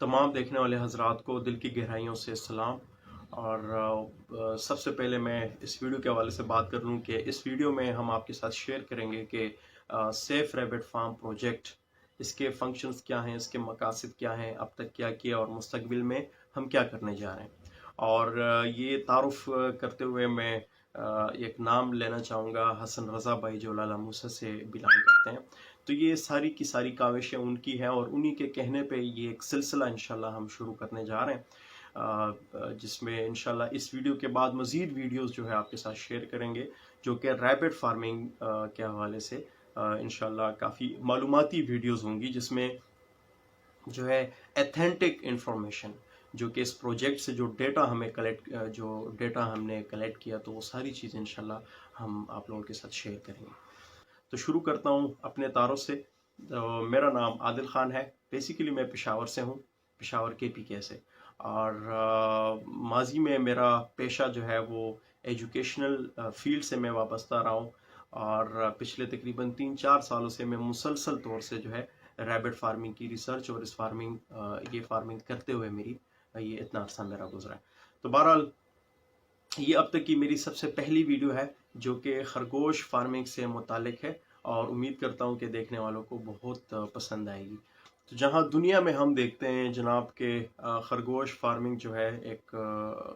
तमाम देखने वाले हजरात को दिल की गहराइयों से सलाम। और सबसे पहले मैं इस वीडियो के हवाले से बात कर लूँ कि इस वीडियो में हम आपके साथ शेयर करेंगे कि सेफ रैबिट फार्म प्रोजेक्ट, इसके फंक्शंस क्या हैं, इसके मकासद क्या हैं, अब तक क्या किया और मुस्तकबिल में हम क्या करने जा रहे हैं। और ये तारुफ करते हुए मैं एक नाम लेना चाहूँगा, हसन रज़ा भाई जो लाला मूसा से बिलोंग करते हैं। तो ये सारी की सारी काविशें उनकी हैं और उन्हीं के कहने पे ये एक सिलसिला इंशाल्लाह हम शुरू करने जा रहे हैं, जिसमें इंशाल्लाह इस वीडियो के बाद मज़ीद वीडियोस जो है आपके साथ शेयर करेंगे, जो कि रैबिट फार्मिंग के हवाले से इंशाल्लाह काफ़ी मालूमाती वीडियोस होंगी, जिसमें जो है एथेंटिक इंफॉर्मेशन, जो कि इस प्रोजेक्ट से जो डेटा हमने कलेक्ट किया, तो वो सारी चीज़ें इंशाल्लाह हम आप लोगों के साथ शेयर करेंगे। तो शुरू करता हूँ अपने तारों से। तो मेरा नाम आदिल ख़ान है। बेसिकली मैं पेशावर से हूँ, पेशावर KPK से। और माजी में मेरा पेशा जो है वो एजुकेशनल फील्ड से मैं वाबस्ता रहा हूँ। और पिछले तकरीबन 3-4 सालों से मैं मुसलसल तौर से जो है रैबिट फार्मिंग की रिसर्च और ये फार्मिंग करते हुए ये इतना अरसा मेरा गुजरा है। तो बहरहाल ये अब तक की मेरी सबसे पहली वीडियो है जो कि खरगोश फार्मिंग से मुतालिक है, और उम्मीद करता हूँ कि देखने वालों को बहुत पसंद आएगी। तो जहाँ दुनिया में हम देखते हैं जनाब के खरगोश फार्मिंग जो है एक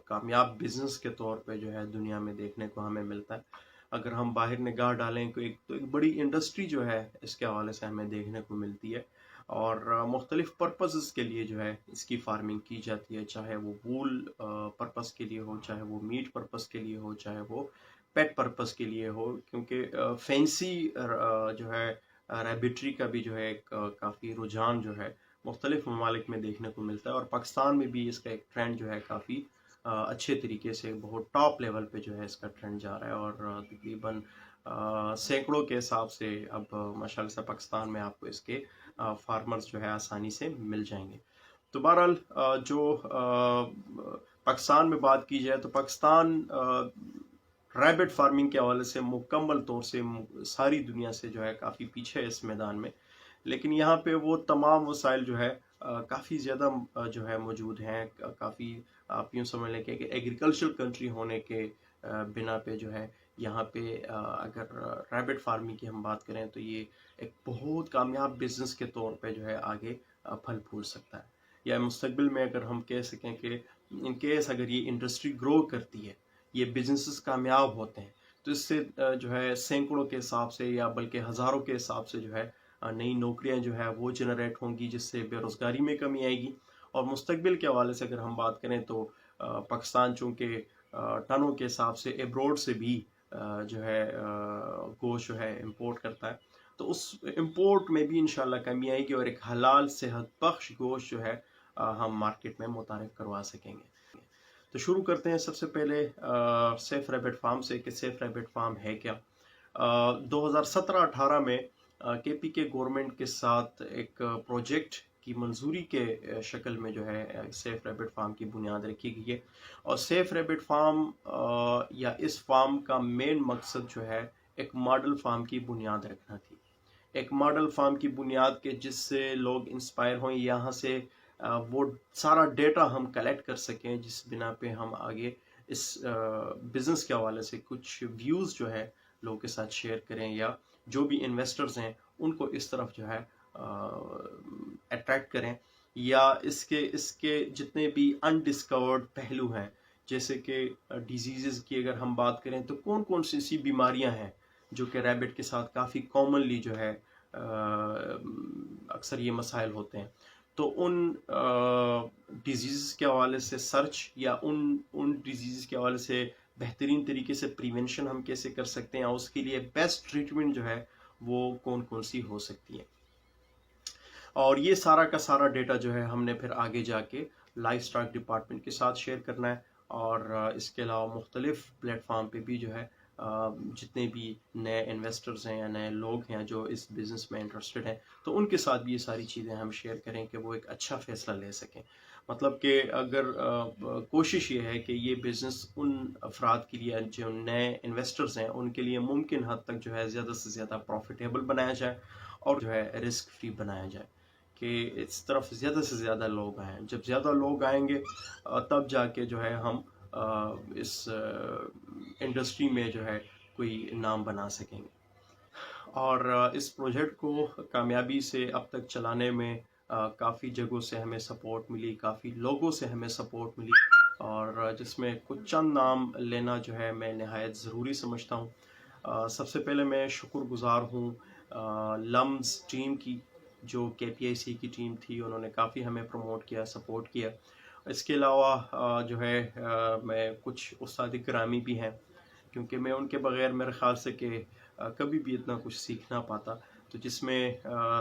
कामयाब बिजनेस के तौर पे जो है दुनिया में देखने को हमें मिलता है। अगर हम बाहर निगाह डालें तो एक बड़ी इंडस्ट्री जो है इसके हवाले से हमें देखने को मिलती है। और मुख्तलिफ पर्पसेस के लिए जो है इसकी फार्मिंग की जाती है, चाहे वो वूल पर्पस के लिए हो, चाहे वो मीट पर्पस के लिए हो, चाहे वो पेट पर्पस के लिए हो। क्योंकि फैंसी जो है रैबिट्री का भी जो है एक काफ़ी रुझान जो है मुख्तलिफ ममालिक में देखने को मिलता है, और पाकिस्तान में भी इसका एक ट्रेंड जो है काफ़ी अच्छे तरीके से बहुत टॉप लेवल पे जो है इसका ट्रेंड जा रहा है। और तकरीबन सैकड़ों के हिसाब से अब माशाल्लाह से पाकिस्तान में आपको इसके फार्मर्स जो है आसानी से मिल जाएंगे। तो बहरहाल जो पाकिस्तान में बात की जाए तो पाकिस्तान रैबिट फार्मिंग के हवाले से मुकम्मल तौर से सारी दुनिया से जो है काफ़ी पीछे है इस मैदान में। लेकिन यहाँ पे वो तमाम वसाइल जो है काफ़ी ज़्यादा जो है मौजूद हैं। काफ़ी आप यूँ समझ लें कि एग्रीकल्चर कंट्री होने के बिना पे जो है यहाँ पे अगर रैबिट फार्मिंग की हम बात करें तो ये एक बहुत कामयाब बिजनेस के तौर पे जो है आगे फल फूल सकता है। या मुस्तकबिल में अगर हम कह सकें कि इन केस अगर ये इंडस्ट्री ग्रो करती है, ये बिजनेसेस कामयाब होते हैं, तो इससे जो है सैकड़ों के हिसाब से या बल्कि हज़ारों के हिसाब से जो है नई नौकरियां जो है वो जनरेट होंगी, जिससे बेरोज़गारी में कमी आएगी। और मुस्तकबिल के हवाले से अगर हम बात करें तो पाकिस्तान चूँकि टनों के हिसाब से एब्रोड से भी जो है गोश्त जो है इंपोर्ट करता है, तो उस इंपोर्ट में भी इंशाल्लाह कमी आएगी और एक हलाल सेहत बख्श गोश्त जो है हम मार्केट में मुतारिफ करवा सकेंगे। तो शुरू करते हैं सबसे पहले सेफ रैबिट फार्म से कि सेफ रैबिट फार्म है क्या। 2017-18 में KPK गवर्नमेंट के साथ एक प्रोजेक्ट की मंजूरी के शक्ल में जो है सेफ रैबिट फार्म की बुनियाद रखी गई है। और सेफ रैबिट फार्म या इस फार्म का मेन मकसद जो है एक मॉडल फार्म की बुनियाद रखना थी। एक मॉडल फार्म की बुनियाद के जिससे लोग इंस्पायर हों, यहाँ से वो सारा डेटा हम कलेक्ट कर सकें, जिस बिना पे हम आगे इस बिज़नेस के हवाले से कुछ व्यूज़ जो है लोगों के साथ शेयर करें, या जो भी इन्वेस्टर्स हैं उनको इस तरफ जो है अट्रैक्ट करें। या इसके जितने भी अनडिस्कवर्ड पहलू हैं, जैसे कि डिजीज़ की अगर हम बात करें तो कौन कौन सी ऐसी बीमारियां हैं जो कि रैबिट के साथ काफ़ी कॉमनली जो है अक्सर ये मसाइल होते हैं। तो उन डिजीज़ के हवाले से सर्च, या उन डिजीज़ के हवाले से बेहतरीन तरीके से प्रिवेंशन हम कैसे कर सकते हैं, उसके लिए बेस्ट ट्रीटमेंट जो है वो कौन कौन सी हो सकती है। और ये सारा का सारा डेटा जो है हमने फिर आगे जाके लाइफ स्टॉक डिपार्टमेंट के साथ शेयर करना है। और इसके अलावा मुख्तलिफ प्लेटफॉर्म पे भी जो है जितने भी नए इन्वेस्टर्स हैं या नए लोग हैं जो इस बिज़नेस में इंटरेस्टेड हैं, तो उनके साथ भी ये सारी चीज़ें हम शेयर करें कि वो एक अच्छा फ़ैसला ले सकें। मतलब कि अगर कोशिश ये है कि ये बिज़नेस उन अफराद के लिए जो नए इन्वेस्टर्स हैं उनके लिए मुमकिन हद तक जो है ज़्यादा से ज़्यादा प्रॉफिटेबल बनाया जाए और जो है रिस्क फ्री बनाया जाए। کہ اس طرف زیادہ سے زیادہ لوگ آئیں. جب زیادہ لوگ آئیں گے تب جا کے جو ہے ہم اس انڈسٹری میں جو ہے کوئی نام بنا سکیں گے. اور اس پروجیکٹ کو کامیابی سے اب تک چلانے میں کافی جگہوں سے ہمیں سپورٹ ملی، کافی لوگوں سے ہمیں سپورٹ ملی، اور جس میں کچھ چند نام لینا جو ہے میں نہایت ضروری سمجھتا ہوں. سب سے پہلے میں شکر گزار ہوں لمز ٹیم کی، جو KPIC کی ٹیم تھی. انہوں نے کافی ہمیں پروموٹ کیا، سپورٹ کیا. اس کے علاوہ جو ہے میں کچھ استاد گرامی بھی ہیں، کیونکہ میں ان کے بغیر میرے خیال سے کہ کبھی بھی اتنا کچھ سیکھ نہ پاتا. تو جس میں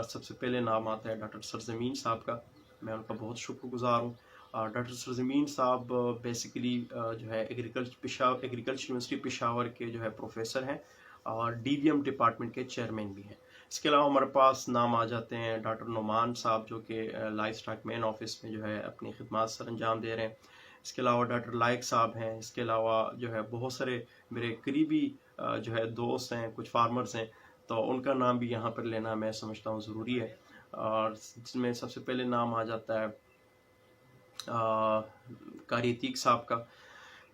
سب سے پہلے نام آتا ہے ڈاکٹر سرزمین صاحب کا. میں ان کا بہت شکر گزار ہوں. ڈاکٹر سرزمین صاحب بیسیکلی جو ہے ایگریکلچر یونیورسٹی پشاور کے جو ہے پروفیسر ہیں، اور DVM ڈپارٹمنٹ کے چیئرمین بھی ہیں. اس کے علاوہ ہمارے پاس نام آ جاتے ہیں ڈاکٹر نعمان صاحب، جو کہ لائف اسٹاک مین آفس میں جو ہے اپنی خدمات سر انجام دے رہے ہیں. اس کے علاوہ ڈاکٹر لائق صاحب ہیں. اس کے علاوہ جو ہے بہت سارے میرے قریبی جو ہے دوست ہیں، کچھ فارمرز ہیں، تو ان کا نام بھی یہاں پر لینا میں سمجھتا ہوں ضروری ہے. اور جس میں سب سے پہلے نام آ جاتا ہے قاری عتیق صاحب کا،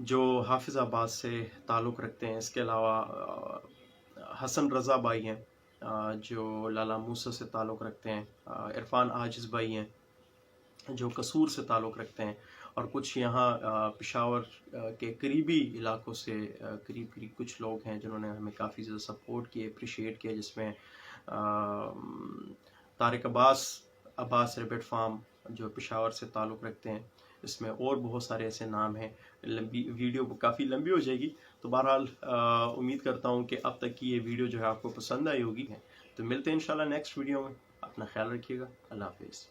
جو حافظ آباد سے تعلق رکھتے ہیں. اس کے علاوہ حسن رضا بھائی ہیں جو لالا موسیٰ سے تعلق رکھتے ہیں. عرفان عاجز بھائی ہیں جو قصور سے تعلق رکھتے ہیں. اور کچھ یہاں پشاور کے قریبی علاقوں سے قریب کچھ لوگ ہیں جنہوں نے ہمیں کافی زیادہ سپورٹ کیے، اپریشیٹ کیا، جس میں طارق عباس ریبٹ فارم جو پشاور سے تعلق رکھتے ہیں. اس میں اور بہت سارے ایسے نام ہیں. ویڈیو کافی لمبی ہو جائے گی، تو بہرحال امید کرتا ہوں کہ اب تک کی یہ ویڈیو جو ہے آپ کو پسند آئی ہوگی. تو ملتے ہیں انشاءاللہ نیکسٹ ویڈیو میں. اپنا خیال رکھیے گا. اللہ حافظ.